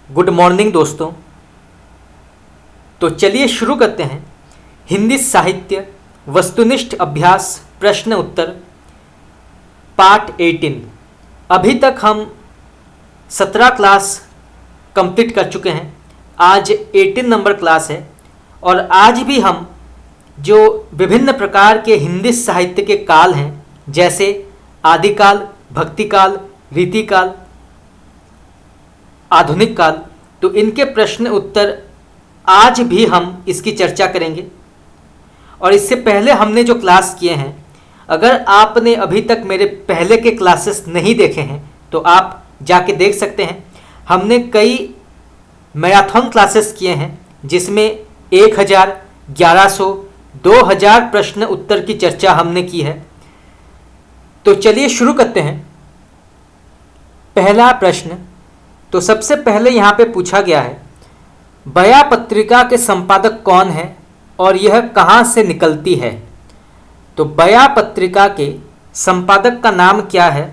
Good morning दोस्तों। तो चलिए शुरू करते हैं हिंदी साहित्य वस्तुनिष्ठ अभ्यास प्रश्न उत्तर पार्ट 18। अभी तक हम 17 क्लास कंप्लीट कर चुके हैं। आज 18 नंबर क्लास है और आज भी हम जो विभिन्न प्रकार के हिंदी साहित्य के काल हैं, जैसे आदिकाल, भक्तिकाल, रीतिकाल, आधुनिक काल, तो इनके प्रश्न उत्तर आज भी हम इसकी चर्चा करेंगे। और इससे पहले हमने जो क्लास किए हैं, अगर आपने अभी तक मेरे पहले के क्लासेस नहीं देखे हैं तो आप जाके देख सकते हैं। हमने कई मैराथन क्लासेस किए हैं जिसमें 1000, 1100, 2000 प्रश्न उत्तर की चर्चा हमने की है। तो चलिए शुरू करते हैं। पहला प्रश्न, तो सबसे पहले यहाँ पे पूछा गया है, बया पत्रिका के संपादक कौन है और यह कहाँ से निकलती है। तो बया पत्रिका के संपादक का नाम क्या है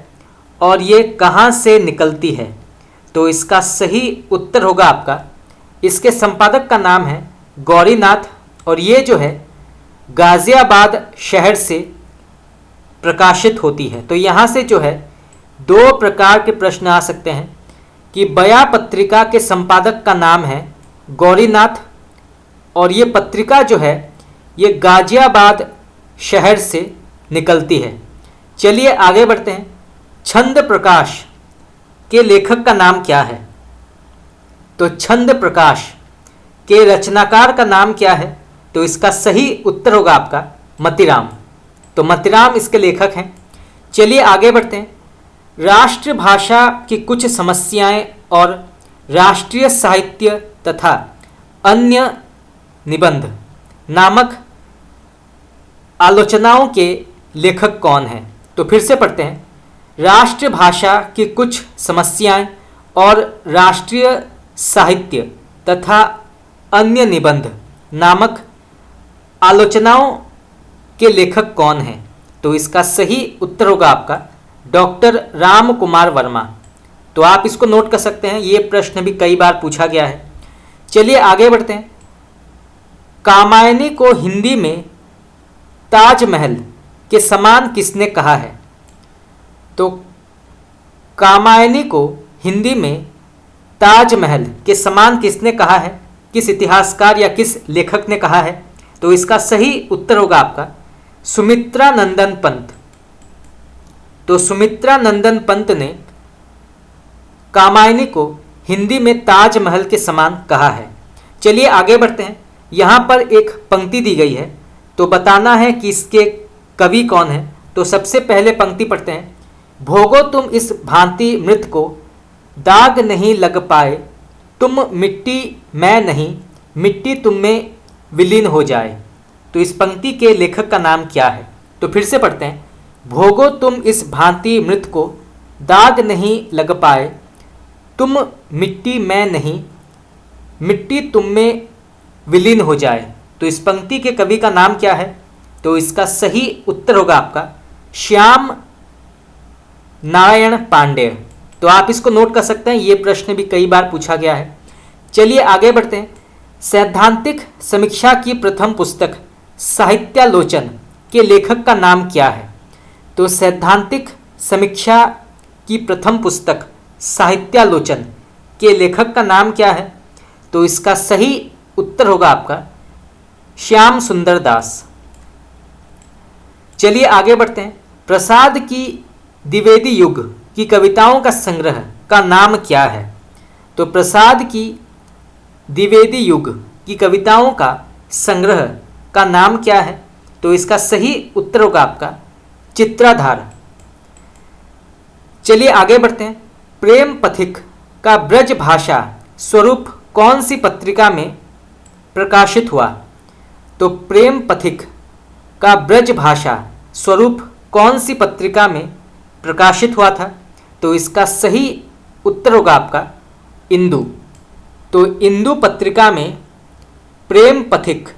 और ये कहाँ से निकलती है। तो इसका सही उत्तर होगा आपका, इसके संपादक का नाम है गौरीनाथ और ये जो है गाज़ियाबाद शहर से प्रकाशित होती है। तो यहाँ से जो है दो प्रकार के प्रश्न आ सकते हैं कि बया पत्रिका के संपादक का नाम है गौरीनाथ और ये पत्रिका जो है ये गाज़ियाबाद शहर से निकलती है। चलिए आगे बढ़ते हैं। छंद प्रकाश के लेखक का नाम क्या है। तो छंद प्रकाश के रचनाकार का नाम क्या है। तो इसका सही उत्तर होगा आपका मतीराम। तो मतीराम इसके लेखक हैं। चलिए आगे बढ़ते हैं। राष्ट्रभाषा की कुछ समस्याएं और राष्ट्रीय साहित्य तथा अन्य निबंध नामक आलोचनाओं के लेखक कौन हैं। तो फिर से पढ़ते हैं। राष्ट्रभाषा की कुछ समस्याएं और राष्ट्रीय साहित्य तथा अन्य निबंध नामक आलोचनाओं के लेखक कौन हैं। तो इसका सही उत्तर होगा आपका डॉक्टर राम कुमार वर्मा। तो आप इसको नोट कर सकते हैं, ये प्रश्न भी कई बार पूछा गया है। चलिए आगे बढ़ते हैं। कामायनी को हिंदी में ताजमहल के समान किसने कहा है। तो कामायनी को हिंदी में ताजमहल के समान किसने कहा है, किस इतिहासकार या किस लेखक ने कहा है। तो इसका सही उत्तर होगा आपका सुमित्रा नंदन पंत। तो सुमित्रा नंदन पंत ने कामायनी को हिंदी में ताजमहल के समान कहा है। चलिए आगे बढ़ते हैं। यहाँ पर एक पंक्ति दी गई है, तो बताना है कि इसके कवि कौन है। तो सबसे पहले पंक्ति पढ़ते हैं। भोगो तुम इस भांति मृत को, दाग नहीं लग पाए, तुम मिट्टी मैं नहीं, मिट्टी तुम में विलीन हो जाए। तो इस पंक्ति के लेखक का नाम क्या है। तो फिर से पढ़ते हैं। भोगो तुम इस भांति मृत को, दाग नहीं लग पाए, तुम मिट्टी मैं नहीं, मिट्टी तुम में विलीन हो जाए। तो इस पंक्ति के कवि का नाम क्या है। तो इसका सही उत्तर होगा आपका श्याम नारायण पांडेय। तो आप इसको नोट कर सकते हैं, ये प्रश्न भी कई बार पूछा गया है। चलिए आगे बढ़ते हैं। सैद्धांतिक समीक्षा की प्रथम पुस्तक साहित्यालोचन के लेखक का नाम क्या है। तो सैद्धांतिक समीक्षा की प्रथम पुस्तक साहित्यालोचन के लेखक का नाम क्या है। तो इसका सही उत्तर होगा आपका श्याम सुंदर दास। चलिए आगे बढ़ते हैं। प्रसाद की द्विवेदी युग की कविताओं का संग्रह का नाम क्या है। तो प्रसाद की द्विवेदी युग की कविताओं का संग्रह का नाम क्या है। तो इसका सही उत्तर होगा आपका चित्राधार। चलिए आगे बढ़ते हैं। प्रेम पथिक का ब्रज भाषा स्वरूप कौन सी पत्रिका में प्रकाशित हुआ। तो प्रेम पथिक का ब्रज भाषा स्वरूप कौन सी पत्रिका में प्रकाशित हुआ था। तो इसका सही उत्तर होगा आपका इंदु। तो इंदु पत्रिका में प्रेम पथिक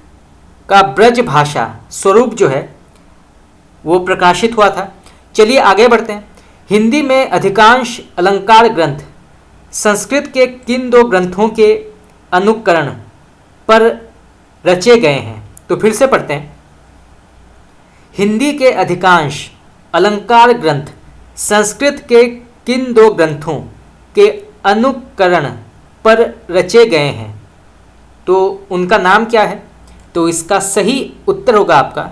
का ब्रज भाषा स्वरूप जो है वो प्रकाशित हुआ था। चलिए आगे बढ़ते हैं। हिंदी में अधिकांश अलंकार ग्रंथ संस्कृत के किन दो ग्रंथों के अनुकरण पर रचे गए हैं? तो फिर से पढ़ते हैं। हिंदी के अधिकांश अलंकार ग्रंथ संस्कृत के किन दो ग्रंथों के अनुकरण पर रचे गए हैं? तो उनका नाम क्या है? तो इसका सही उत्तर होगा आपका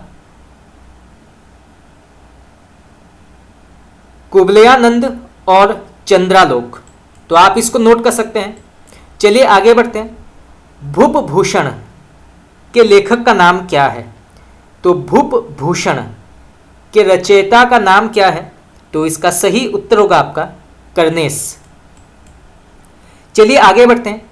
कुवलयानंद और चंद्रालोक। तो आप इसको नोट कर सकते हैं। चलिए आगे बढ़ते हैं। भूप भूषण के लेखक का नाम क्या है? तो भूप भूषण के रचयिता का नाम क्या है? तो इसका सही उत्तर होगा आपका कर्नेश। चलिए आगे बढ़ते हैं।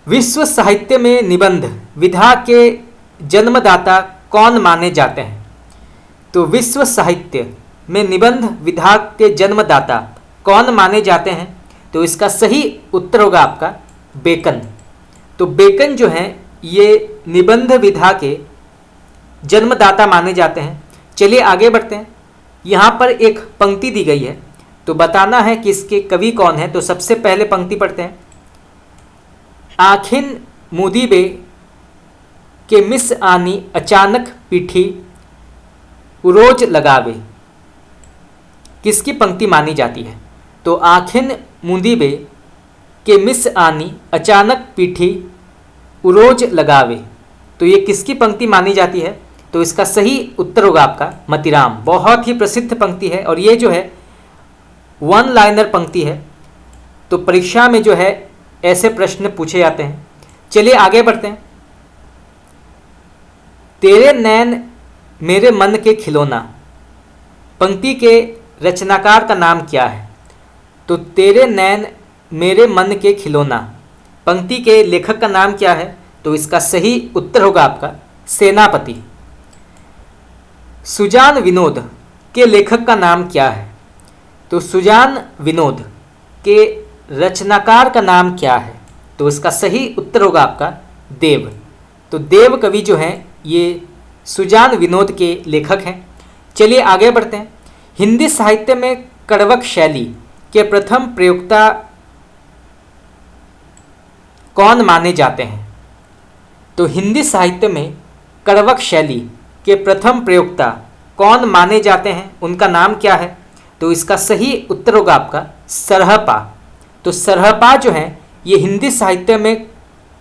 विश्व साहित्य में निबंध विधा के जन्मदाता कौन माने जाते हैं? तो विश्व साहित्य में निबंध विधा के जन्मदाता कौन माने जाते हैं? तो इसका सही उत्तर होगा आपका बेकन। तो बेकन जो हैं ये निबंध विधा के जन्मदाता माने जाते हैं। चलिए आगे बढ़ते हैं। यहाँ पर एक पंक्ति दी गई है, तो बताना है कि इसके कवि कौन है। तो सबसे पहले पंक्ति पढ़ते हैं। आखिन मुदीबे के मिस आनी अचानक पीठी उरोज लगावे, किसकी पंक्ति मानी जाती है? तो आखिन मुदीबे के मिस आनी अचानक पीठी उरोज लगावे, तो ये किसकी पंक्ति मानी जाती है? तो इसका सही उत्तर होगा आपका मतीराम। बहुत ही प्रसिद्ध पंक्ति है और ये जो है वन लाइनर पंक्ति है, तो परीक्षा में जो है ऐसे प्रश्न पूछे जाते हैं। चलिए आगे बढ़ते हैं। तेरे नैन मेरे मन के खिलौना पंक्ति के रचनाकार का नाम क्या है? तो तेरे नैन मेरे मन के खिलौना पंक्ति के लेखक का नाम क्या है? तो इसका सही उत्तर होगा आपका सेनापति। सुजान विनोद के लेखक का नाम क्या है? तो सुजान विनोद के रचनाकार का नाम क्या है? तो इसका सही उत्तर होगा आपका देव। तो देव कवि जो हैं ये सुजान विनोद के लेखक हैं। चलिए आगे बढ़ते हैं। हिंदी साहित्य में कड़वक शैली के प्रथम प्रयोक्ता कौन माने जाते हैं? तो हिंदी साहित्य में कड़वक शैली के प्रथम प्रयोक्ता कौन माने जाते हैं? उनका नाम क्या है? तो इसका सही उत्तर होगा आपका सरहपा। तो सरहपा जो हैं ये हिंदी साहित्य में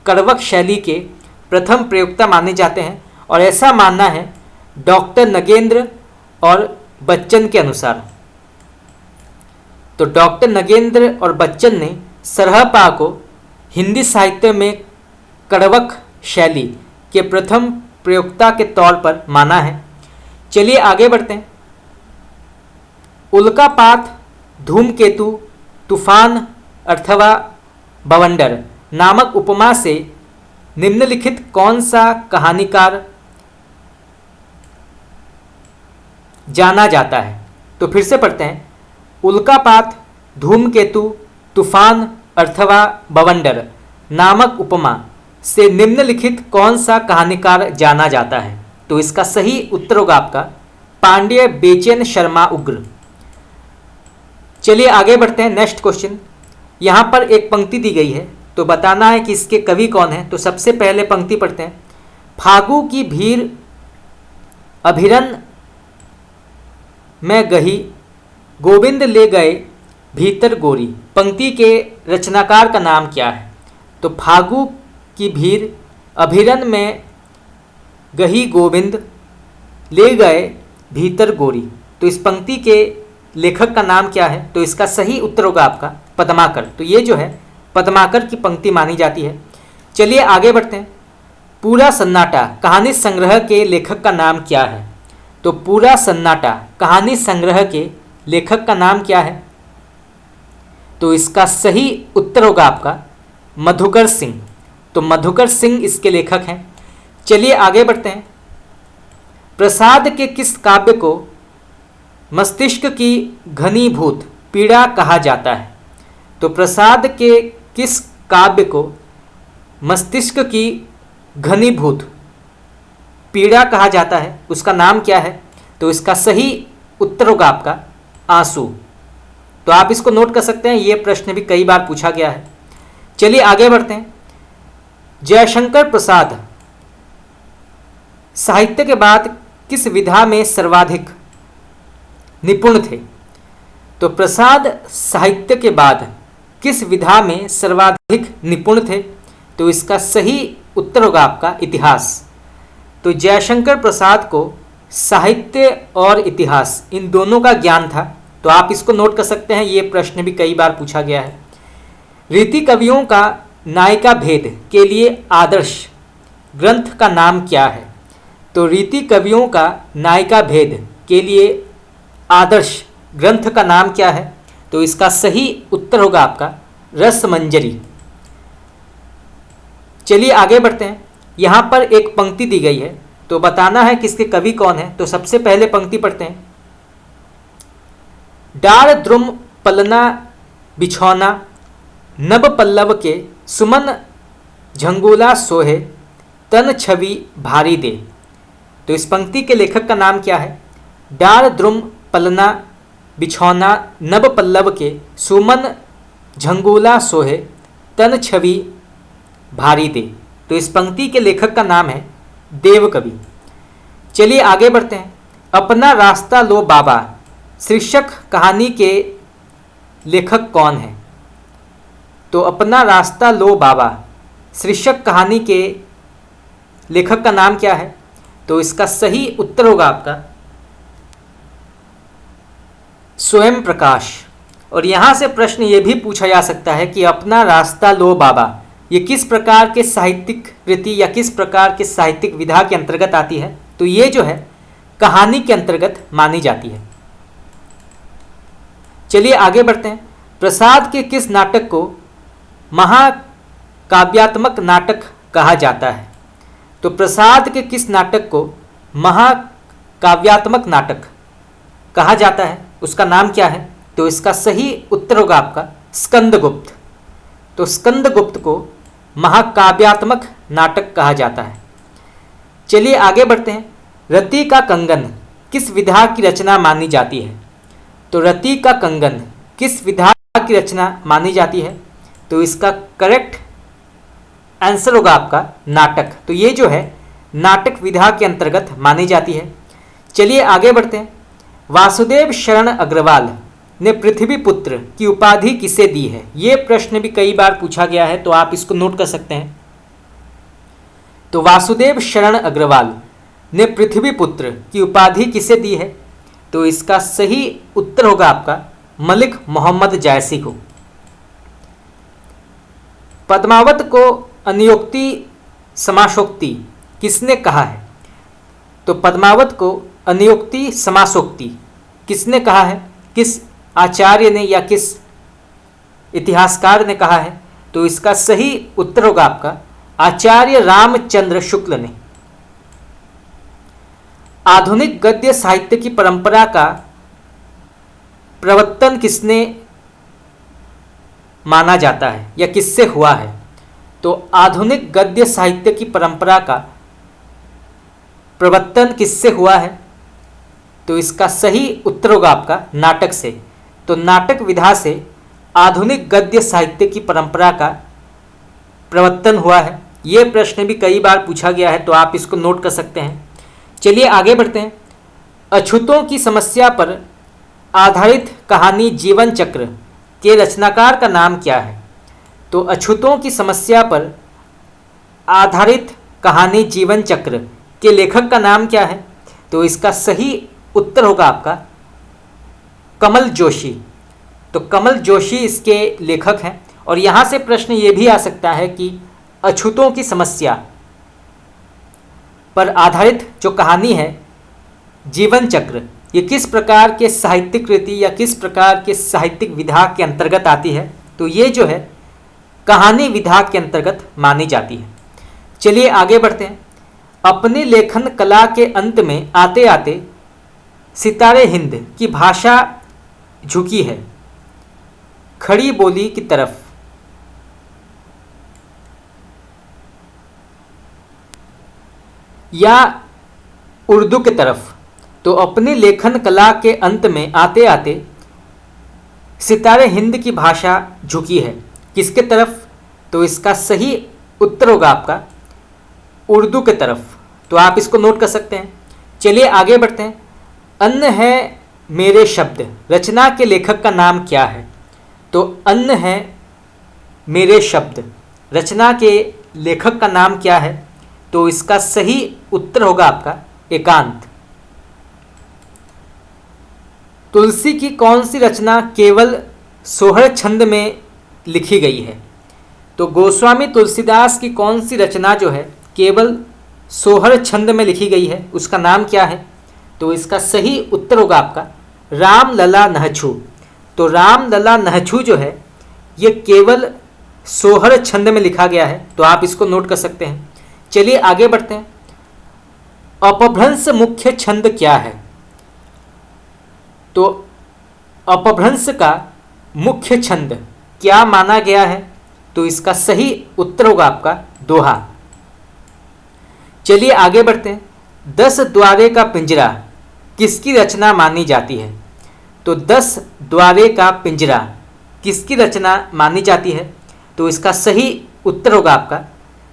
कड़वक शैली के प्रथम प्रयोक्ता माने जाते हैं और ऐसा मानना है डॉक्टर नगेंद्र और बच्चन के अनुसार। तो डॉक्टर नगेंद्र और बच्चन ने सरहपा को हिंदी साहित्य में कड़वक शैली के प्रथम प्रयोक्ता के तौर पर माना है। चलिए आगे बढ़ते हैं। उल्कापात, धूमकेतु, तूफान अथवा बवंडर नामक उपमा से निम्नलिखित कौन सा कहानीकार जाना जाता है? तो फिर से पढ़ते हैं। उल्कापात, धूमकेतु, तूफान अथवा बवंडर नामक उपमा से निम्नलिखित कौन सा कहानीकार जाना जाता है? तो इसका सही उत्तर होगा आपका पांड्य बेचैन शर्मा उग्र। चलिए आगे बढ़ते हैं। Next question. यहाँ पर एक पंक्ति दी गई है, तो बताना है कि इसके कवि कौन है। तो सबसे पहले पंक्ति पढ़ते हैं। फागु की भीड़ अभिरन में गही, गोविंद ले गए भीतर गोरी, पंक्ति के रचनाकार का नाम क्या है? तो फागु की भीड़ अभिरन में गही, गोविंद ले गए भीतर गोरी, तो इस पंक्ति के लेखक का नाम क्या है? तो इसका सही उत्तर होगा आपका पद्माकर। तो ये जो है पद्माकर की पंक्ति मानी जाती है। चलिए आगे बढ़ते हैं। पूरा सन्नाटा कहानी संग्रह के लेखक का नाम क्या है? तो पूरा सन्नाटा कहानी संग्रह के लेखक का नाम क्या है? तो इसका सही उत्तर होगा आपका मधुकर सिंह। तो मधुकर सिंह इसके लेखक हैं। चलिए आगे बढ़ते हैं। प्रसाद के किस काव्य को मस्तिष्क की घनीभूत पीड़ा कहा जाता है? तो प्रसाद के किस काव्य को मस्तिष्क की घनीभूत पीड़ा कहा जाता है? उसका नाम क्या है? तो इसका सही उत्तर होगा आपका आंसू। तो आप इसको नोट कर सकते हैं, ये प्रश्न भी कई बार पूछा गया है। चलिए आगे बढ़ते हैं। जयशंकर प्रसाद साहित्य के बाद किस विधा में सर्वाधिक निपुण थे? तो प्रसाद साहित्य के बाद किस विधा में सर्वाधिक निपुण थे? तो इसका सही उत्तर होगा आपका इतिहास। तो जयशंकर प्रसाद को साहित्य और इतिहास इन दोनों का ज्ञान था, तो आप इसको नोट कर सकते हैं, ये प्रश्न भी कई बार पूछा गया है। रीति कवियों का नायिका भेद के लिए आदर्श ग्रंथ का नाम क्या है? तो रीति कवियों का नायिका भेद के लिए आदर्श ग्रंथ का नाम क्या है? तो इसका सही उत्तर होगा आपका रसमंजरी। चलिए आगे बढ़ते हैं। यहाँ पर एक पंक्ति दी गई है, तो बताना है किसके कवि कौन है। तो सबसे पहले पंक्ति पढ़ते हैं। डार द्रुम पलना बिछौना नब पल्लव के सुमन झंगोला सोहे तन छवि भारी दे। तो इस पंक्ति के लेखक का नाम क्या है? डार द्रुम पलना बिछौना नब पल्लव के सुमन झंगोला सोहे तन छवि भारी दे। तो इस पंक्ति के लेखक का नाम है देवकवि। चलिए आगे बढ़ते हैं। अपना रास्ता लो बाबा शीर्षक कहानी के लेखक कौन है? तो अपना रास्ता लो बाबा शीर्षक कहानी के लेखक का नाम क्या है? तो इसका सही उत्तर होगा आपका स्वयं प्रकाश। और यहाँ से प्रश्न ये भी पूछा जा सकता है कि अपना रास्ता लो बाबा ये किस प्रकार के साहित्यिक कृति या किस प्रकार के साहित्यिक विधा के अंतर्गत आती है? तो ये जो है कहानी के अंतर्गत मानी जाती है। चलिए आगे बढ़ते हैं। प्रसाद के किस नाटक को महाकाव्यात्मक नाटक कहा जाता है? तो प्रसाद के किस नाटक को महाकाव्यात्मक नाटक कहा जाता है? उसका नाम क्या है? तो इसका सही उत्तर होगा आपका स्कंदगुप्त। तो स्कंदगुप्त को महाकाव्यात्मक नाटक कहा जाता है। चलिए आगे बढ़ते हैं। रति का कंगन किस विधा की रचना मानी जाती है? तो रति का कंगन किस विधा की रचना मानी जाती है? तो इसका करेक्ट आंसर होगा आपका नाटक। तो ये जो है नाटक विधा के अंतर्गत मानी जाती है। चलिए आगे बढ़ते हैं। वासुदेव शरण अग्रवाल ने पृथ्वीपुत्र की उपाधि किसे दी है? ये प्रश्न भी कई बार पूछा गया है, तो आप इसको नोट कर सकते हैं। तो वासुदेव शरण अग्रवाल ने पृथ्वीपुत्र की उपाधि किसे दी है? तो इसका सही उत्तर होगा आपका मलिक मोहम्मद जायसी को। पद्मावत को अनियोक्ति समासोक्ति किसने कहा है? तो पद्मावत को अनियोक्ति समासोक्ति किसने कहा है? किस आचार्य ने या किस इतिहासकार ने कहा है? तो इसका सही उत्तर होगा आपका आचार्य रामचंद्र शुक्ल ने। आधुनिक गद्य साहित्य की परंपरा का प्रवर्तन किसने माना जाता है या किससे हुआ है? तो आधुनिक गद्य साहित्य की परंपरा का प्रवर्तन किससे हुआ है? तो इसका सही उत्तर होगा आपका नाटक से। तो नाटक विधा से आधुनिक गद्य साहित्य की परंपरा का प्रवर्तन हुआ है। ये प्रश्न भी कई बार पूछा गया है, तो आप इसको नोट कर सकते हैं। चलिए आगे बढ़ते हैं। अछूतों की समस्या पर आधारित कहानी जीवन चक्र के रचनाकार का नाम क्या है? तो अछूतों की समस्या पर आधारित कहानी जीवन चक्र के लेखक का नाम क्या है? तो इसका सही उत्तर होगा आपका कमल जोशी। तो कमल जोशी इसके लेखक हैं। और यहाँ से प्रश्न ये भी आ सकता है कि अछूतों की समस्या पर आधारित जो कहानी है जीवन चक्र, ये किस प्रकार के साहित्यिक कृति या किस प्रकार के साहित्यिक विधा के अंतर्गत आती है? तो ये जो है कहानी विधा के अंतर्गत मानी जाती है। चलिए आगे बढ़ते हैं। अपनी लेखन कला के अंत में आते आते सितारे हिंद की भाषा झुकी है खड़ी बोली की तरफ। या उर्दू की तरफ। तो अपनी लेखन कला के अंत में आते आते सितारे हिंद की भाषा झुकी है किसके तरफ? तो इसका सही उत्तर होगा आपका उर्दू के तरफ। तो आप इसको नोट कर सकते हैं। चलिए आगे बढ़ते हैं। अन्न है मेरे शब्द रचना के लेखक का नाम क्या है? तो अन्न है मेरे शब्द रचना के लेखक का नाम क्या है? तो इसका सही उत्तर होगा आपका एकांत। तुलसी की कौन सी रचना केवल सोहर छंद में लिखी गई है? तो गोस्वामी तुलसीदास की कौन सी रचना जो है केवल सोहर छंद में लिखी गई है, उसका नाम क्या है? तो इसका सही उत्तर होगा आपका राम लला नहछू। तो राम लला नहछू जो है ये केवल सोहर छंद में लिखा गया है। तो आप इसको नोट कर सकते हैं। चलिए आगे बढ़ते हैं। अपभ्रंश मुख्य छंद क्या है? तो अपभ्रंश का मुख्य छंद क्या माना गया है? तो इसका सही उत्तर होगा आपका दोहा। चलिए आगे बढ़ते हैं। 10 द्वारे का पिंजरा किसकी रचना मानी जाती है? तो 10 द्वारे का पिंजरा किसकी रचना मानी जाती है? तो इसका सही उत्तर होगा आपका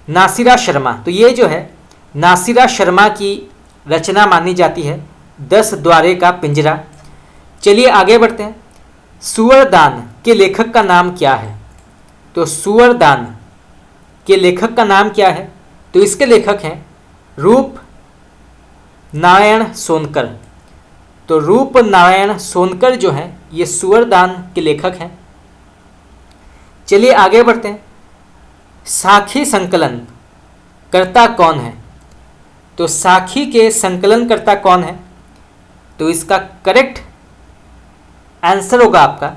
नासिरा शर्मा। तो ये जो है नासिरा शर्मा की रचना मानी जाती है 10 द्वारे का पिंजरा। चलिए आगे बढ़ते हैं। सुअरदान के लेखक का नाम क्या है? तो सुअरदान के लेखक का नाम क्या है? तो इसके लेखक हैं रूप नारायण सोनकर। तो रूप नारायण सोनकर जो हैं ये सुअरदान के लेखक हैं। चलिए आगे बढ़ते हैं। साखी संकलन कर्ता कौन है? तो साखी के संकलन कर्ता कौन है? तो इसका करेक्ट आंसर होगा आपका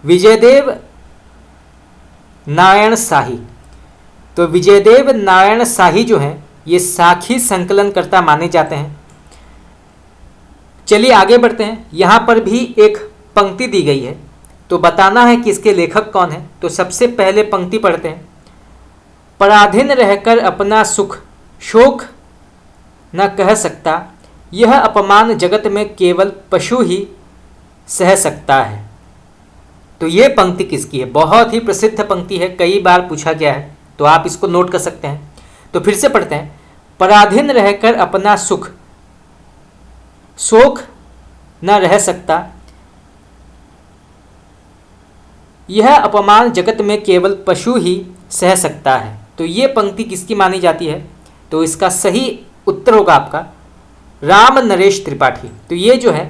विजयदेव नारायण शाही। तो विजयदेव नारायण शाही जो हैं ये साखी संकलनकर्ता माने जाते हैं। चलिए आगे बढ़ते हैं। यहाँ पर भी एक पंक्ति दी गई है तो बताना है कि इसके लेखक कौन है। तो सबसे पहले पंक्ति पढ़ते हैं। पराधीन रहकर अपना सुख शोक न कह सकता, यह अपमान जगत में केवल पशु ही सह सकता है। तो ये पंक्ति किसकी है? बहुत ही प्रसिद्ध पंक्ति है, कई बार पूछा गया है, तो आप इसको नोट कर सकते हैं। तो फिर से पढ़ते हैं। पराधीन रहकर अपना सुख शोक न रह सकता, यह अपमान जगत में केवल पशु ही सह सकता है। तो ये पंक्ति किसकी मानी जाती है? तो इसका सही उत्तर होगा आपका राम नरेश त्रिपाठी। तो ये जो है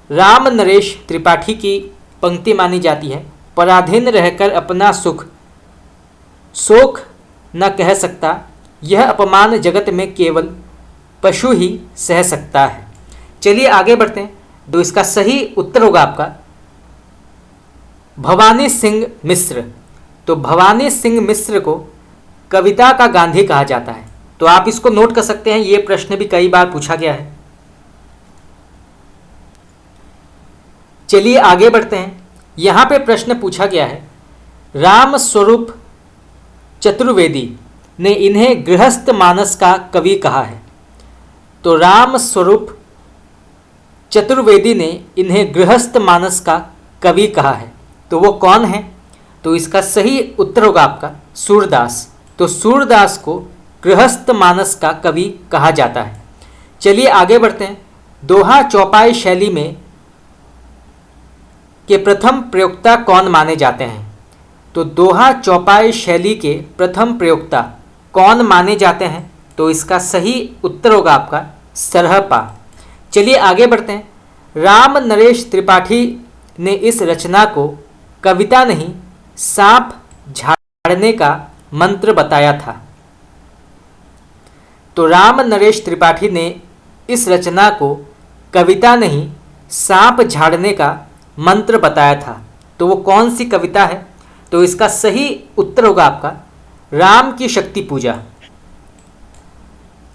राम नरेश त्रिपाठी की पंक्ति मानी जाती है। पराधीन रहकर अपना सुख शोक न कह सकता, यह अपमान जगत में केवल पशु ही सह सकता है। चलिए आगे बढ़ते हैं। तो इसका सही उत्तर होगा आपका भवानी सिंह मिश्र। तो भवानी सिंह मिश्र को कविता का गांधी कहा जाता है। तो आप इसको नोट कर सकते हैं, ये प्रश्न भी कई बार पूछा गया है। चलिए आगे बढ़ते हैं। यहाँ पे प्रश्न पूछा गया है राम स्वरूप चतुर्वेदी ने इन्हें गृहस्थ मानस का कवि कहा है। तो राम स्वरूप चतुर्वेदी ने इन्हें गृहस्थ मानस का कवि कहा है। तो वो कौन है? तो इसका सही उत्तर होगा आपका सूरदास। तो सूरदास को गृहस्थ मानस का कवि कहा जाता है। चलिए आगे बढ़ते हैं। दोहा चौपाई शैली में के प्रथम प्रयोक्ता कौन माने जाते हैं? तो दोहा चौपाई शैली के प्रथम प्रयोक्ता कौन माने जाते हैं? तो इसका सही उत्तर होगा आपका सरहपा। चलिए आगे बढ़ते हैं। राम नरेश त्रिपाठी ने इस रचना को कविता नहीं सांप झाड़ने का मंत्र बताया था। तो राम नरेश त्रिपाठी ने इस रचना को कविता नहीं सांप झाड़ने का मंत्र बताया था। तो वो कौन सी कविता है? तो इसका सही उत्तर होगा आपका राम की शक्ति पूजा।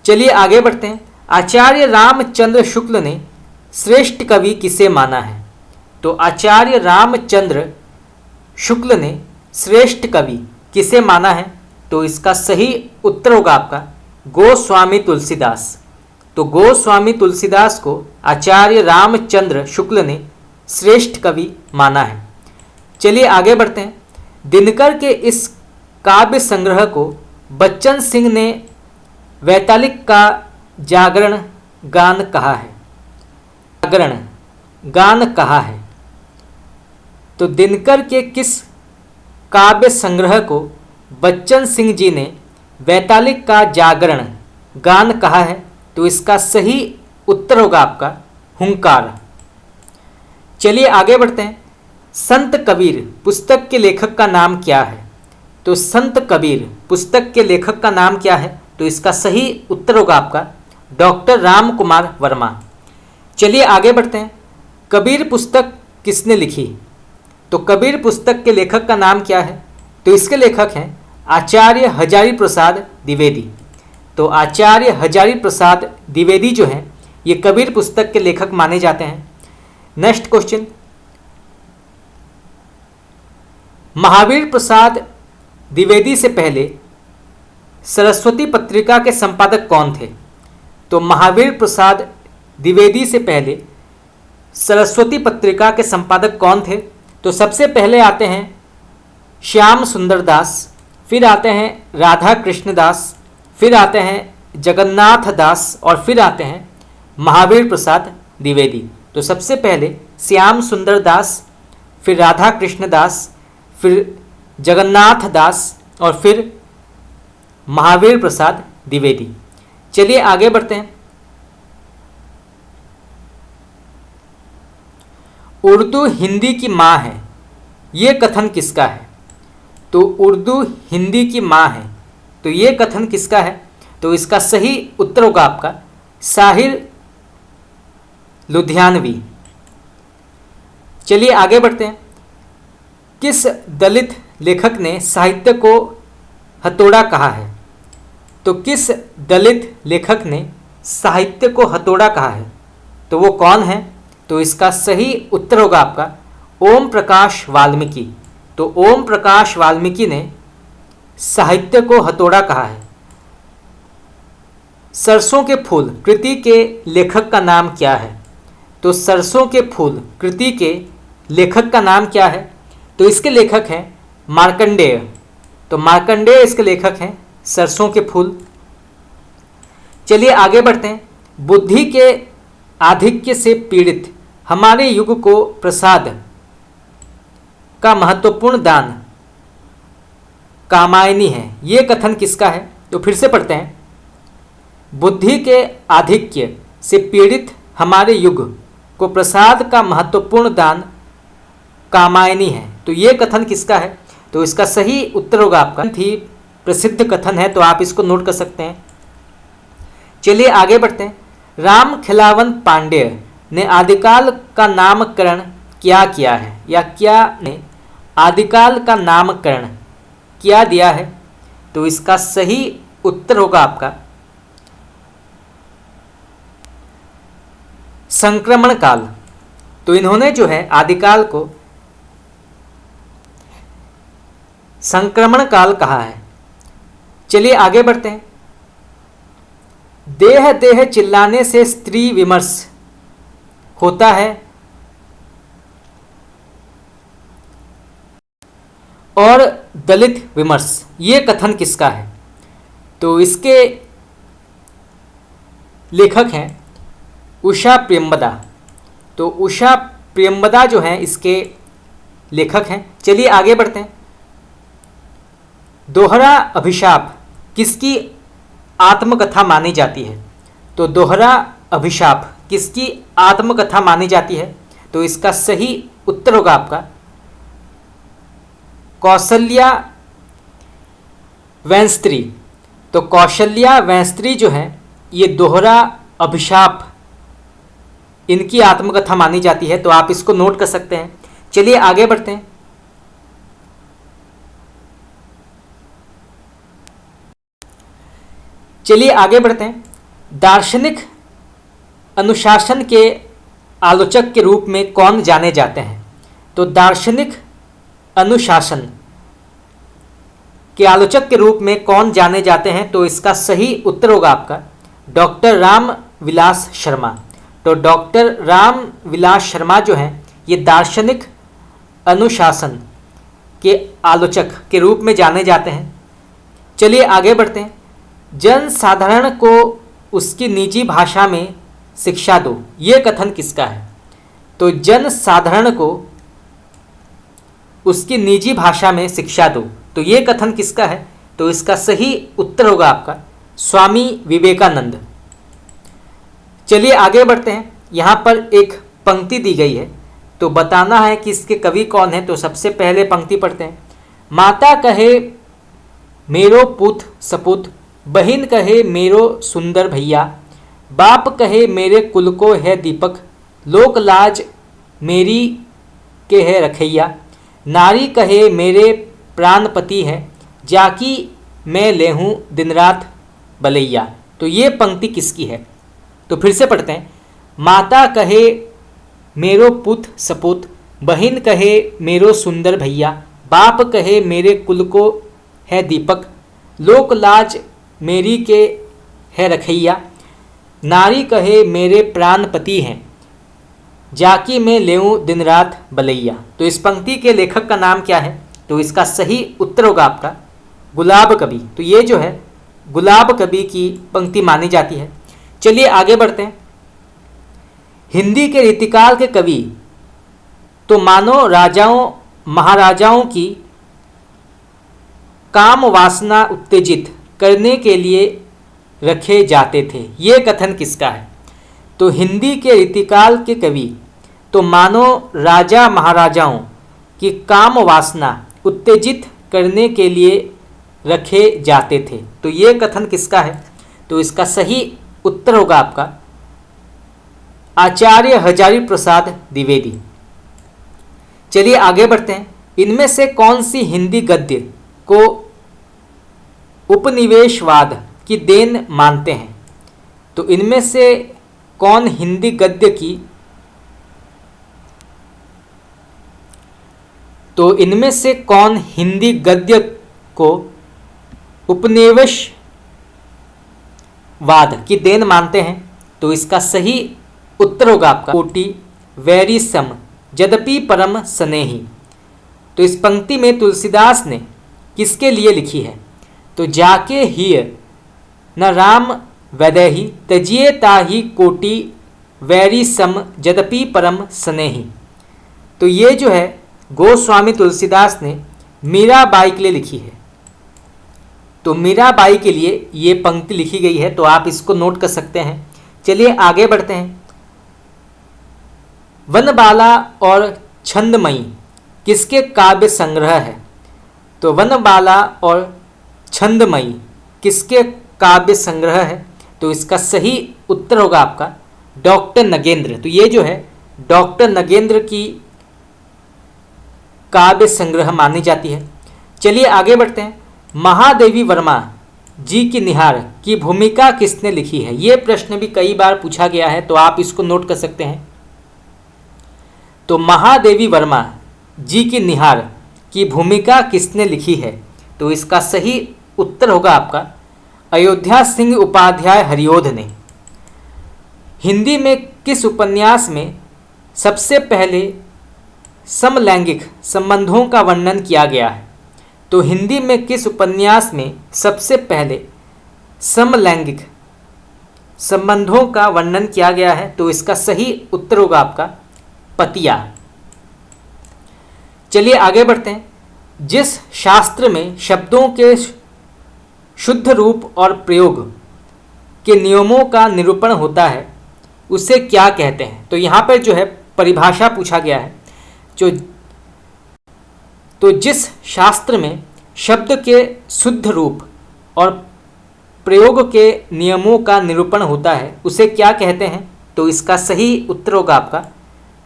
चलिए आगे बढ़ते हैं। आचार्य रामचंद्र शुक्ल ने श्रेष्ठ कवि किसे माना है? तो आचार्य रामचंद्र शुक्ल ने श्रेष्ठ कवि किसे माना है? तो इसका सही उत्तर होगा आपका गोस्वामी तुलसीदास। तो गोस्वामी तुलसीदास को आचार्य रामचंद्र शुक्ल ने श्रेष्ठ कवि माना है। चलिए आगे बढ़ते हैं। दिनकर के इस काव्य संग्रह को बच्चन सिंह ने वैतालिक का जागरण गान कहा है। जागरण गान कहा है। तो दिनकर के किस काव्य संग्रह को बच्चन सिंह जी ने वैतालिक का जागरण गान कहा है? तो इसका सही उत्तर होगा आपका हुंकार। चलिए आगे बढ़ते हैं। संत कबीर पुस्तक के लेखक का नाम क्या है? तो संत कबीर पुस्तक के लेखक का नाम क्या है? तो इसका सही उत्तर होगा आपका डॉक्टर राम कुमार वर्मा। चलिए आगे बढ़ते हैं। कबीर पुस्तक किसने लिखी? तो कबीर पुस्तक के लेखक का नाम क्या है? तो इसके लेखक हैं आचार्य हजारी प्रसाद द्विवेदी। तो आचार्य हजारी प्रसाद द्विवेदी जो हैं ये कबीर पुस्तक के लेखक माने जाते हैं। नेक्स्ट क्वेश्चन, महावीर प्रसाद द्विवेदी से पहले सरस्वती पत्रिका के संपादक कौन थे? तो महावीर प्रसाद द्विवेदी से पहले सरस्वती पत्रिका के संपादक कौन थे? तो सबसे पहले आते हैं श्याम सुंदर दास, फिर आते हैं राधा कृष्ण दास, फिर आते हैं जगन्नाथ दास और फिर आते हैं महावीर प्रसाद द्विवेदी। तो सबसे पहले श्याम सुंदर दास, फिर राधा कृष्ण दास, फिर जगन्नाथ दास और फिर महावीर प्रसाद द्विवेदी। चलिए आगे बढ़ते हैं। उर्दू हिंदी की माँ है, ये कथन किसका है? तो उर्दू हिंदी की माँ है, तो ये कथन किसका है? तो इसका सही उत्तर होगा आपका साहिर लुधियानवी। चलिए आगे बढ़ते हैं। किस दलित लेखक ने साहित्य को हथौड़ा कहा है? तो किस दलित लेखक ने साहित्य को हथौड़ा कहा है? तो वो कौन है? तो इसका सही उत्तर होगा आपका ओम प्रकाश वाल्मीकि। तो ओम प्रकाश वाल्मीकि ने साहित्य को हथौड़ा कहा है। सरसों के फूल कृति के लेखक का नाम क्या है? तो सरसों के फूल कृति के लेखक का नाम क्या है? तो इसके लेखक हैं मार्कंडेय। तो मार्कंडेय इसके लेखक हैं सरसों के फूल। चलिए आगे बढ़ते हैं। बुद्धि के आधिक्य से पीड़ित हमारे युग को प्रसाद का महत्वपूर्ण दान कामायनी है, ये कथन किसका है? तो फिर से पढ़ते हैं। बुद्धि के आधिक्य से पीड़ित हमारे युग को प्रसाद का महत्वपूर्ण दान कामायनी है, तो ये कथन किसका है? तो इसका सही उत्तर होगा आपका थी प्रसिद्ध कथन है, तो आप इसको नोट कर सकते हैं। चलिए आगे बढ़ते हैं। राम खिलावन पांडेय ने आदिकाल का नामकरण क्या किया है, या क्या ने आदिकाल का नामकरण क्या दिया है? तो इसका सही उत्तर होगा आपका संक्रमण काल। तो इन्होंने जो है आदिकाल को संक्रमण काल कहा है। चलिए आगे बढ़ते हैं। देह देह चिल्लाने से स्त्री विमर्श होता है और दलित विमर्श, ये कथन किसका है? तो इसके लेखक हैं उषा प्रियंबदा। तो उषा प्रियंबदा जो हैं इसके लेखक हैं। चलिए आगे बढ़ते हैं। दोहरा अभिशाप किसकी आत्मकथा मानी जाती है? तो दोहरा अभिशाप किसकी आत्मकथा मानी जाती है? तो इसका सही उत्तर होगा आपका कौशल्या वैंस्त्री। तो कौशल्या वैंस्त्री जो हैं ये दोहरा अभिशाप इनकी आत्मकथा मानी जाती है, तो आप इसको नोट कर सकते हैं। चलिए आगे बढ़ते हैं। चलिए आगे बढ़ते हैं। दार्शनिक अनुशासन के आलोचक के रूप में कौन जाने जाते हैं? तो दार्शनिक अनुशासन के आलोचक के रूप में कौन जाने जाते हैं? तो इसका सही उत्तर होगा आपका डॉक्टर राम विलास शर्मा। तो डॉक्टर राम विलास शर्मा जो हैं ये दार्शनिक अनुशासन के आलोचक के रूप में जाने जाते हैं। चलिए आगे बढ़ते हैं। जन साधारण को उसकी निजी भाषा में शिक्षा दो, ये कथन किसका है? तो जन साधारण को उसकी निजी भाषा में शिक्षा दो, तो ये कथन किसका है? तो इसका सही उत्तर होगा आपका स्वामी विवेकानंद। चलिए आगे बढ़ते हैं। यहाँ पर एक पंक्ति दी गई है, तो बताना है कि इसके कवि कौन है। तो सबसे पहले पंक्ति पढ़ते हैं। माता कहे मेरो पुत सपूत, बहिन कहे मेरो सुंदर भैया, बाप कहे मेरे कुल को है दीपक, लोक लाज मेरी के है रखैया, नारी कहे मेरे प्राणपति है, जाकी मैं लेहूँ दिन रात बलैया। तो ये पंक्ति किसकी है? तो फिर से पढ़ते हैं। माता कहे मेरो पुत सपूत, बहिन कहे मेरो सुंदर भैया, बाप कहे मेरे कुल को है दीपक, लोक लाज मेरी के है रखैया, नारी कहे मेरे प्राणपति हैं, जाकी मैं लेऊं दिन रात बलैया। तो इस पंक्ति के लेखक का नाम क्या है? तो इसका सही उत्तर होगा आपका गुलाब कवि। तो ये जो है गुलाब कवि की पंक्ति मानी जाती है। चलिए आगे बढ़ते हैं। हिंदी के रीतिकाल के कवि तो मानो राजाओं महाराजाओं की काम वासना उत्तेजित करने के लिए रखे जाते थे, ये कथन किसका है? तो हिंदी के रीतिकाल के कवि तो मानो राजा महाराजाओं की काम वासना उत्तेजित करने के लिए रखे जाते थे, तो ये कथन किसका है? तो इसका सही उत्तर होगा आपका आचार्य हजारी प्रसाद द्विवेदी। चलिए आगे बढ़ते हैं। इनमें से कौन सी हिंदी गद्य को उपनिवेशवाद की देन मानते हैं? तो इनमें से कौन हिंदी गद्य की तो इनमें से कौन हिंदी गद्य को उपनिवेशवाद की देन मानते हैं? तो इसका सही उत्तर होगा आपका कोटि वैरी सम यद्यपि परम स्नेही। तो इस पंक्ति में तुलसीदास ने किसके लिए लिखी है? तो जाके ही न राम वैदेही, तजिए ताही कोटि वैरी सम यद्यपि परम स्नेही। तो ये जो है गोस्वामी तुलसीदास ने मीराबाई के लिए लिखी है। तो मीराबाई के लिए ये पंक्ति लिखी गई है, तो आप इसको नोट कर सकते हैं। चलिए आगे बढ़ते हैं। वनबाला और छंदमयी किसके काव्य संग्रह है? तो वनबाला और छंदमयी किसके काव्य संग्रह है? तो इसका सही उत्तर होगा आपका डॉक्टर नगेंद्र। तो ये जो है डॉक्टर नगेंद्र की काव्य संग्रह मानी जाती है। चलिए आगे बढ़ते हैं। महादेवी वर्मा जी की निहार की भूमिका किसने लिखी है? ये प्रश्न भी कई बार पूछा गया है, तो आप इसको नोट कर सकते हैं। तो महादेवी वर्मा जी की निहार की भूमिका किसने लिखी है? तो इसका सही उत्तर होगा आपका अयोध्या सिंह उपाध्याय हरिओध ने। हिंदी में किस उपन्यास में सबसे पहले समलैंगिक संबंधों का वर्णन किया गया है? तो हिंदी में किस उपन्यास में सबसे पहले समलैंगिक संबंधों का वर्णन किया गया है? तो इसका सही उत्तर होगा आपका पतिया। चलिए आगे बढ़ते हैं। जिस शास्त्र में शब्दों के शुद्ध रूप और प्रयोग के नियमों का निरूपण होता है उसे क्या कहते हैं? तो यहाँ पर जो है परिभाषा पूछा गया है। तो जिस शास्त्र में शब्द के शुद्ध रूप और प्रयोग के नियमों का निरूपण होता है उसे क्या कहते हैं? तो इसका सही उत्तर होगा आपका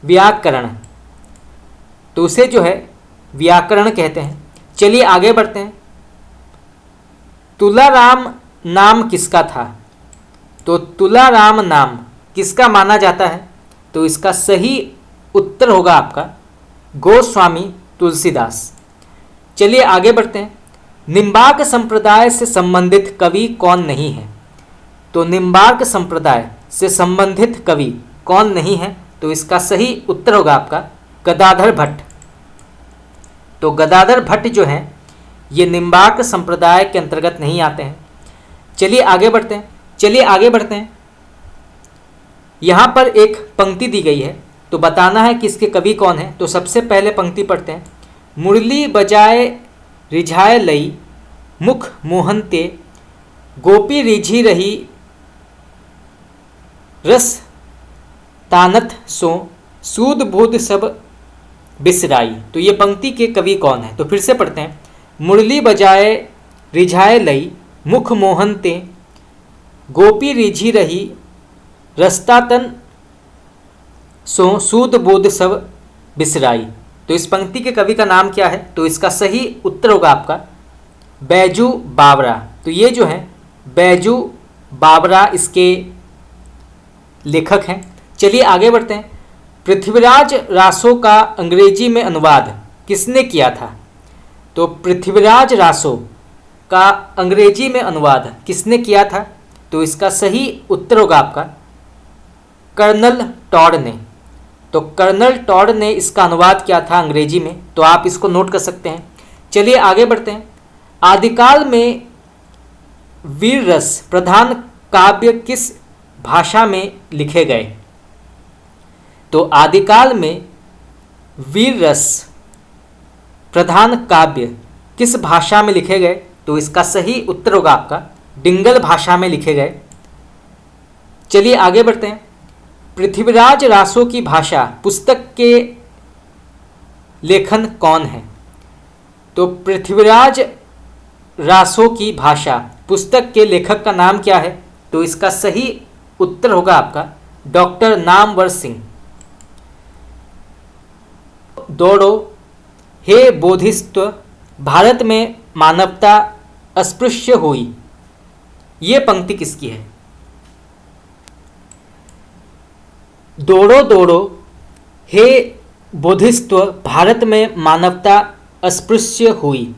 व्याकरण। तो उसे जो है व्याकरण कहते हैं। चलिए आगे बढ़ते हैं। तुलाराम नाम किसका था? तो तुलाराम नाम किसका माना जाता है? तो इसका सही उत्तर होगा आपका गोस्वामी तुलसीदास। चलिए आगे बढ़ते हैं। निम्बार्क संप्रदाय से संबंधित कवि कौन नहीं है? तो निम्बार्क संप्रदाय से संबंधित कवि कौन नहीं है? तो इसका सही उत्तर होगा आपका गदाधर भट्ट। तो गदाधर भट्ट जो हैं ये निम्बार्क संप्रदाय के अंतर्गत नहीं आते हैं। चलिए आगे बढ़ते हैं। यहाँ पर एक पंक्ति दी गई है, तो बताना है कि इसके कवि कौन है। तो सबसे पहले पंक्ति पढ़ते हैं। मुरली बजाए रिझाए लई, मुख मोहन ते, गोपी रिझी रही रस तानत सो, सूद बूद सब बिसराई। तो ये पंक्ति के कवि कौन है। तो फिर से पढ़ते हैं। मुरली बजाए रिझाए लई, मुख मोहन ते, गोपी रिझी रही रस्ता तन सो, सूद बूद सब बिसराई। तो इस पंक्ति के कवि का नाम क्या है। तो इसका सही उत्तर होगा आपका बैजू बावरा। तो ये जो है बैजू बावरा इसके लेखक हैं। चलिए आगे बढ़ते हैं। पृथ्वीराज रासो का अंग्रेजी में अनुवाद किसने किया था। तो पृथ्वीराज रासो का अंग्रेजी में अनुवाद किसने किया था। तो इसका सही उत्तर होगा आपका कर्नल टॉड ने। तो कर्नल टॉड ने इसका अनुवाद किया था अंग्रेजी में। तो आप इसको नोट कर सकते हैं। चलिए आगे बढ़ते हैं। आदिकाल में वीर रस प्रधान काव्य किस भाषा में लिखे गए। तो आदिकाल में वीर रस प्रधान काव्य किस भाषा में लिखे गए। तो इसका सही उत्तर होगा आपका डिंगल भाषा में लिखे गए। चलिए आगे बढ़ते हैं। पृथ्वीराज रासो की भाषा पुस्तक के लेखन कौन है। तो पृथ्वीराज रासो की भाषा पुस्तक के लेखक का नाम क्या है। तो इसका सही उत्तर होगा आपका डॉक्टर नामवर सिंह। दौड़ो हे बोधिसत्व, भारत में मानवता अस्पृश्य हुई। ये पंक्ति किसकी है। दौड़ो दौड़ो हे बोधिसत्व, भारत में मानवता अस्पृश्य हुई।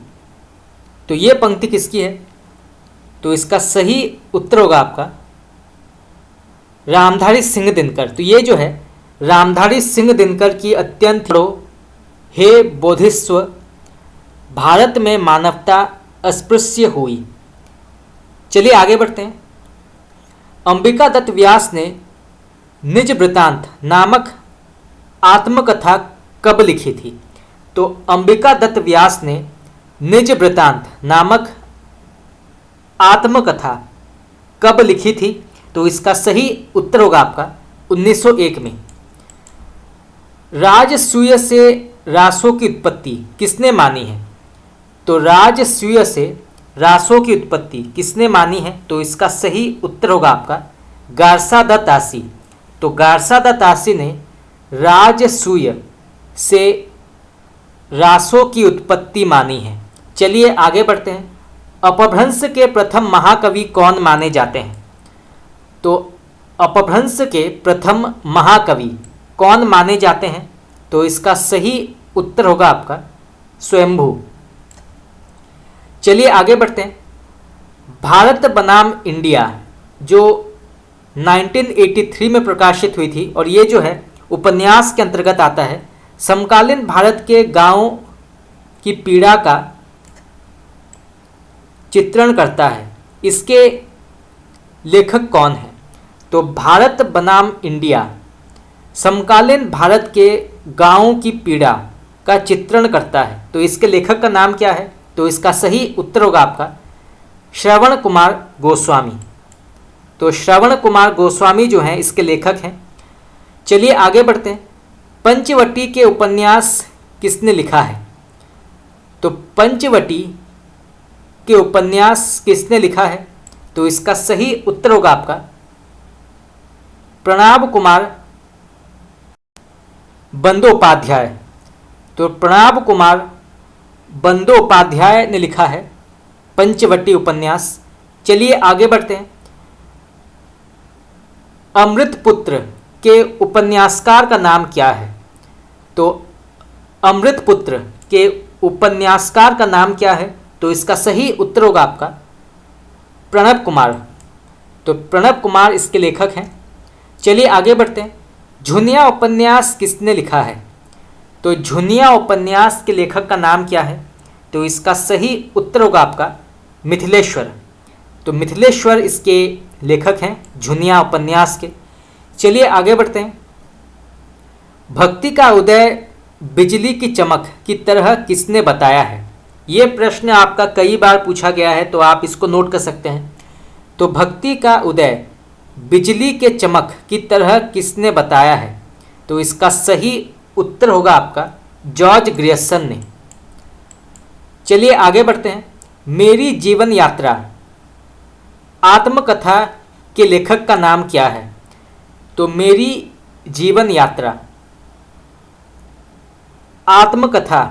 तो ये पंक्ति किसकी है। तो इसका सही उत्तर होगा आपका रामधारी सिंह दिनकर। तो ये जो है रामधारी सिंह दिनकर की अत्यंत हे बोधिसत्व, भारत में मानवता अस्पृश्य हुई। चलिए आगे बढ़ते हैं। अंबिका दत्त व्यास ने निज वृतांत नामक आत्मकथा कब लिखी थी। तो अंबिका दत्त व्यास ने निज वृतांत नामक आत्मकथा कब लिखी थी। तो इसका सही उत्तर होगा आपका 1901 में। राजसूय से रासो की उत्पत्ति किसने मानी है। तो राजसूय से रासो की उत्पत्ति किसने मानी है। तो इसका सही उत्तर होगा आपका गारसा द तासी। तो गारसा द तासी ने राजसूय से रासो की उत्पत्ति मानी है। चलिए आगे बढ़ते हैं। अपभ्रंश के प्रथम महाकवि कौन माने जाते हैं। तो अपभ्रंश के प्रथम महाकवि कौन माने जाते हैं। तो इसका सही उत्तर होगा आपका स्वयंभू। चलिए आगे बढ़ते हैं। भारत बनाम इंडिया जो 1983 में प्रकाशित हुई थी और ये जो है उपन्यास के अंतर्गत आता है। समकालीन भारत के गांवों की पीड़ा का चित्रण करता है। इसके लेखक कौन है। तो भारत बनाम इंडिया समकालीन भारत के गांवों की पीड़ा का चित्रण करता है। तो इसके लेखक का नाम क्या है। तो इसका सही उत्तर होगा आपका श्रवण कुमार गोस्वामी। तो श्रवण कुमार गोस्वामी जो हैं इसके लेखक हैं। चलिए आगे बढ़ते हैं। पंचवटी के उपन्यास किसने लिखा है। तो पंचवटी के उपन्यास किसने लिखा है। तो इसका सही उत्तर होगा आपका प्रणब कुमार बंदोपाध्याय। तो प्रणब कुमार बंदोपाध्याय ने लिखा है पंचवटी उपन्यास। चलिए आगे बढ़ते हैं। अमृतपुत्र के उपन्यासकार का नाम क्या है। तो अमृतपुत्र के उपन्यासकार का नाम क्या है। तो इसका सही उत्तर होगा आपका प्रणब कुमार। तो प्रणब कुमार इसके लेखक हैं। चलिए आगे बढ़ते हैं। झुनिया उपन्यास किसने लिखा है। तो झुनिया उपन्यास के लेखक का नाम क्या है? तो इसका सही उत्तर होगा आपका मिथिलेश्वर। तो मिथिलेश्वर इसके लेखक हैं झुनिया उपन्यास के। चलिए आगे बढ़ते हैं। भक्ति का उदय बिजली की चमक की तरह किसने बताया है? ये प्रश्न आपका कई बार पूछा गया है, तो आप इसको नोट कर सकते हैं। तो भक्ति का उदय बिजली के चमक की तरह किसने बताया है? तो इसका सही उत्तर होगा आपका जॉर्ज ग्रियर्सन ने। चलिए आगे बढ़ते हैं। मेरी जीवन यात्रा आत्मकथा के लेखक का नाम क्या है? तो मेरी जीवन यात्रा आत्मकथा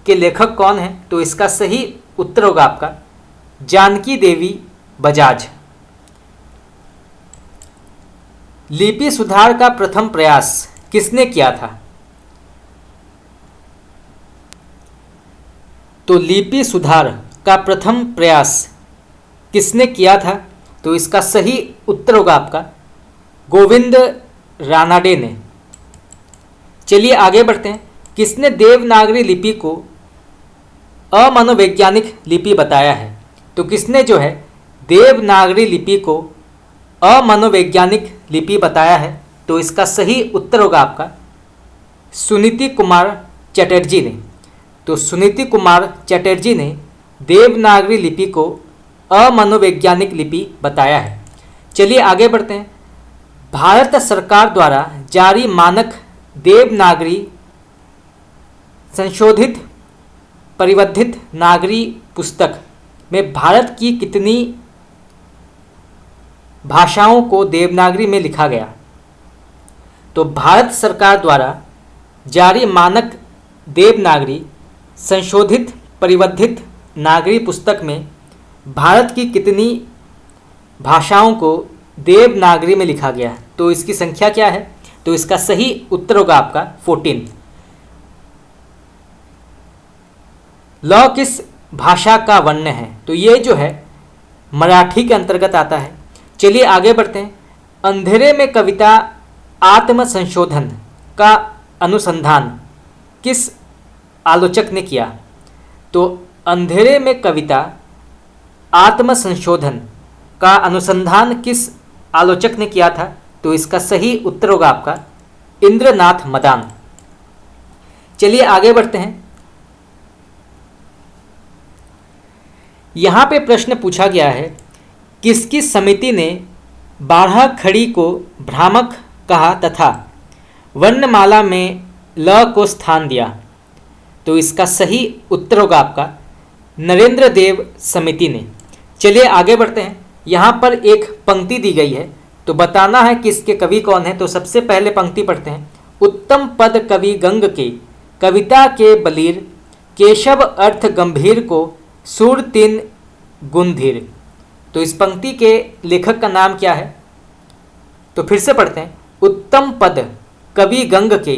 के लेखक कौन है? तो इसका सही उत्तर होगा आपका जानकी देवी बजाज। लिपि सुधार का प्रथम प्रयास किसने किया था? तो लिपि सुधार का प्रथम प्रयास किसने किया था? तो इसका सही उत्तर होगा आपका गोविंद रानाडे ने। चलिए आगे बढ़ते हैं। किसने देवनागरी लिपि को अमनोवैज्ञानिक लिपि बताया है? तो किसने जो है देवनागरी लिपि को अमनोवैज्ञानिक लिपि बताया है? तो इसका सही उत्तर होगा आपका सुनीति कुमार चटर्जी ने। तो सुनीति कुमार चटर्जी ने देवनागरी लिपि को अमनोवैज्ञानिक लिपि बताया है। चलिए आगे बढ़ते हैं। भारत सरकार द्वारा जारी मानक देवनागरी संशोधित परिवर्धित नागरी पुस्तक में भारत की कितनी भाषाओं को देवनागरी में लिखा गया? तो भारत सरकार द्वारा जारी मानक देवनागरी संशोधित परिवर्धित नागरी पुस्तक में भारत की कितनी भाषाओं को देवनागरी में लिखा गया है? तो इसकी संख्या क्या है? तो इसका सही उत्तर होगा आपका 14। लौ किस भाषा का वर्ण है? तो ये जो है मराठी के अंतर्गत आता है। चलिए आगे बढ़ते हैं। अंधेरे में कविता आत्म संशोधन का अनुसंधान किस आलोचक ने किया? तो अंधेरे में कविता आत्म संशोधन का अनुसंधान किस आलोचक ने किया था? तो इसका सही उत्तर होगा आपका इंद्रनाथ मदान। चलिए आगे बढ़ते हैं। यहाँ पे प्रश्न पूछा गया है किसकी समिति ने 12 खड़ी को भ्रामक कहा तथा वर्णमाला में ल को स्थान दिया? तो इसका सही उत्तर होगा आपका नरेंद्र देव समिति ने। चलिए आगे बढ़ते हैं। यहाँ पर एक पंक्ति दी गई है, तो बताना है कि इसके कवि कौन है। तो सबसे पहले पंक्ति पढ़ते हैं। उत्तम पद कवि गंग के कविता के बलीर केशव अर्थ गंभीर को सुर तीन गुणधीर। तो इस पंक्ति के लेखक का नाम क्या है? तो फिर से पढ़ते हैं। उत्तम पद कवि गंग के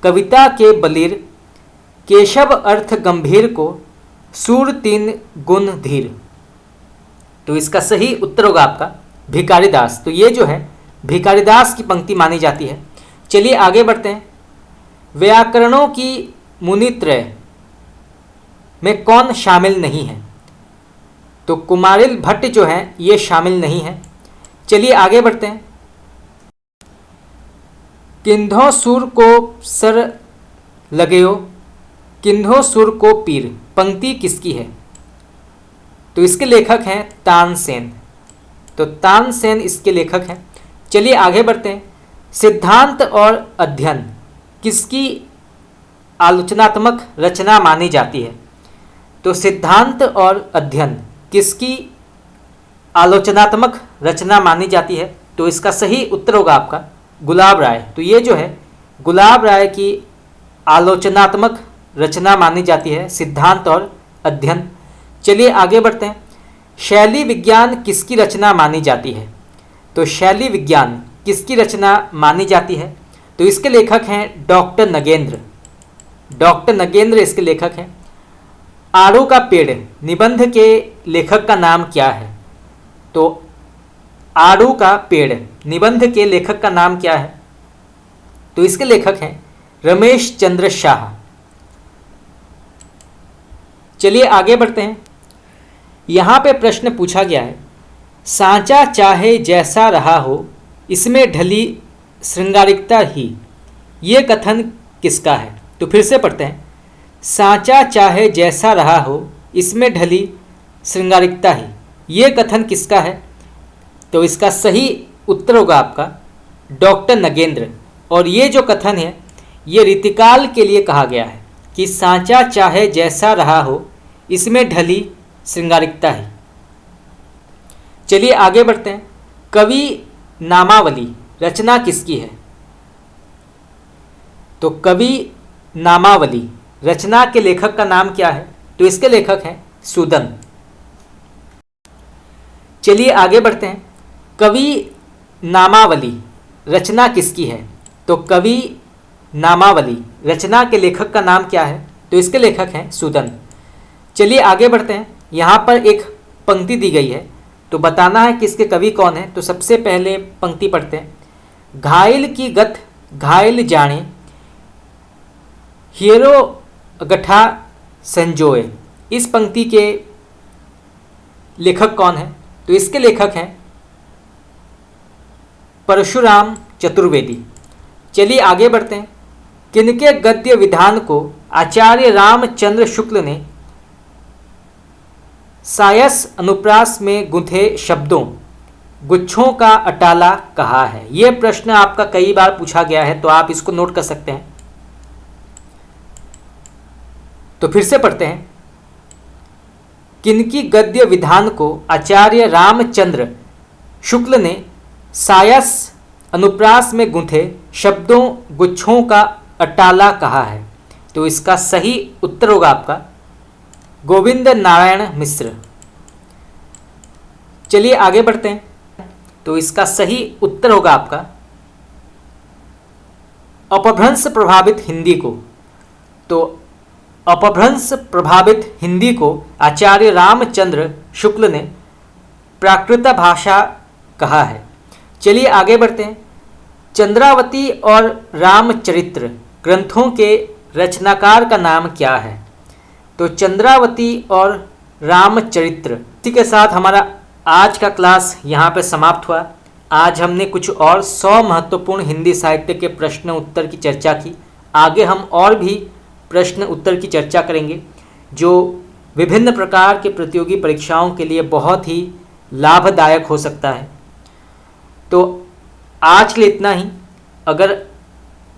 कविता के बलीर केशव अर्थ गंभीर को सुर तीन गुण धीर। तो इसका सही उत्तर होगा आपका भिखारीदास। तो ये जो है भिखारीदास की पंक्ति मानी जाती है। चलिए आगे बढ़ते हैं। व्याकरणों की मुनित्रय में कौन शामिल नहीं है? तो कुमारिल भट्ट जो है ये शामिल नहीं है। चलिए आगे बढ़ते हैं। किन्धो सुर को सर लगेयो किन्धो सुर को पीर पंक्ति किसकी है? तो इसके लेखक हैं तानसेन। तो तानसेन इसके लेखक हैं। चलिए आगे बढ़ते हैं। सिद्धांत और अध्ययन किसकी आलोचनात्मक रचना मानी जाती है? तो सिद्धांत और अध्ययन किसकी आलोचनात्मक रचना मानी जाती है? तो इसका सही उत्तर होगा आपका गुलाब राय। तो ये जो है गुलाब राय की आलोचनात्मक रचना मानी जाती है सिद्धांत और अध्ययन। चलिए आगे बढ़ते हैं। शैली विज्ञान किसकी रचना मानी जाती है? तो शैली विज्ञान किसकी रचना मानी जाती है? तो इसके लेखक हैं डॉक्टर नगेंद्र। डॉक्टर नगेंद्र इसके लेखक हैं। आड़ू का पेड़ निबंध के लेखक का नाम क्या है? तो आड़ू का पेड़ निबंध के लेखक का नाम क्या है? तो इसके लेखक हैं रमेश चंद्र शाह। चलिए आगे बढ़ते हैं। यहाँ पे प्रश्न पूछा गया है, सांचा चाहे जैसा रहा हो इसमें ढली श्रृंगारिकता ही, ये कथन किसका है? तो फिर से पढ़ते हैं, सांचा चाहे जैसा रहा हो इसमें ढली श्रृंगारिकता ही, ये कथन किसका है? तो इसका सही उत्तर होगा आपका डॉक्टर नगेंद्र। और ये जो कथन है ये रीतिकाल के लिए कहा गया है कि सांचा चाहे जैसा रहा हो इसमें ढली श्रृंगारिकता ही। चलिए आगे बढ़ते हैं। कवि नामावली रचना किसकी है? तो कवि नामावली रचना के लेखक का नाम क्या है? तो इसके लेखक हैं सूदन। चलिए आगे बढ़ते हैं। कवि नामावली रचना किसकी है? तो कवि नामावली रचना के लेखक का नाम क्या है? तो इसके लेखक हैं सूदन। चलिए आगे बढ़ते हैं। यहाँ पर एक पंक्ति दी गई है तो बताना है कि इसके कवि कौन है। तो सबसे पहले पंक्ति पढ़ते हैं, घायल की गत घायल जाने हीरो गठा संजोए। इस पंक्ति के लेखक कौन है? तो इसके लेखक हैं परशुराम चतुर्वेदी। चलिए आगे बढ़ते हैं। किनके गद्य विधान को आचार्य रामचंद्र शुक्ल ने सायस अनुप्रास में गुंथे शब्दों गुच्छों का अटाला कहा है? यह प्रश्न आपका कई बार पूछा गया है तो आप इसको नोट कर सकते हैं। तो फिर से पढ़ते हैं, किनकी गद्य विधान को आचार्य रामचंद्र शुक्ल ने सायस अनुप्रास में गुंथे शब्दों गुच्छों का अटाला कहा है? तो इसका सही उत्तर होगा आपका गोविंद नारायण मिश्र। चलिए आगे बढ़ते हैं। तो इसका सही उत्तर होगा आपका अपभ्रंश प्रभावित हिंदी को। तो अपभ्रंश प्रभावित हिंदी को आचार्य रामचंद्र शुक्ल ने प्राकृत भाषा कहा है। चलिए आगे बढ़ते हैं। चंद्रावती और रामचरित्र ग्रंथों के रचनाकार का नाम क्या है? तो चंद्रावती और रामचरित्र। इसी के साथ हमारा आज का क्लास यहाँ पर समाप्त हुआ। आज हमने कुछ और 100 महत्वपूर्ण हिंदी साहित्य के प्रश्न उत्तर की चर्चा की। आगे हम और भी प्रश्न उत्तर की चर्चा करेंगे जो विभिन्न प्रकार के प्रतियोगी परीक्षाओं के लिए बहुत ही लाभदायक हो सकता है। तो आज के लिए इतना ही। अगर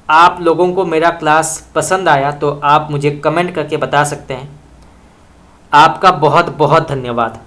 आप लोगों को मेरा क्लास पसंद आया तो आप मुझे कमेंट करके बता सकते हैं। आपका बहुत बहुत धन्यवाद।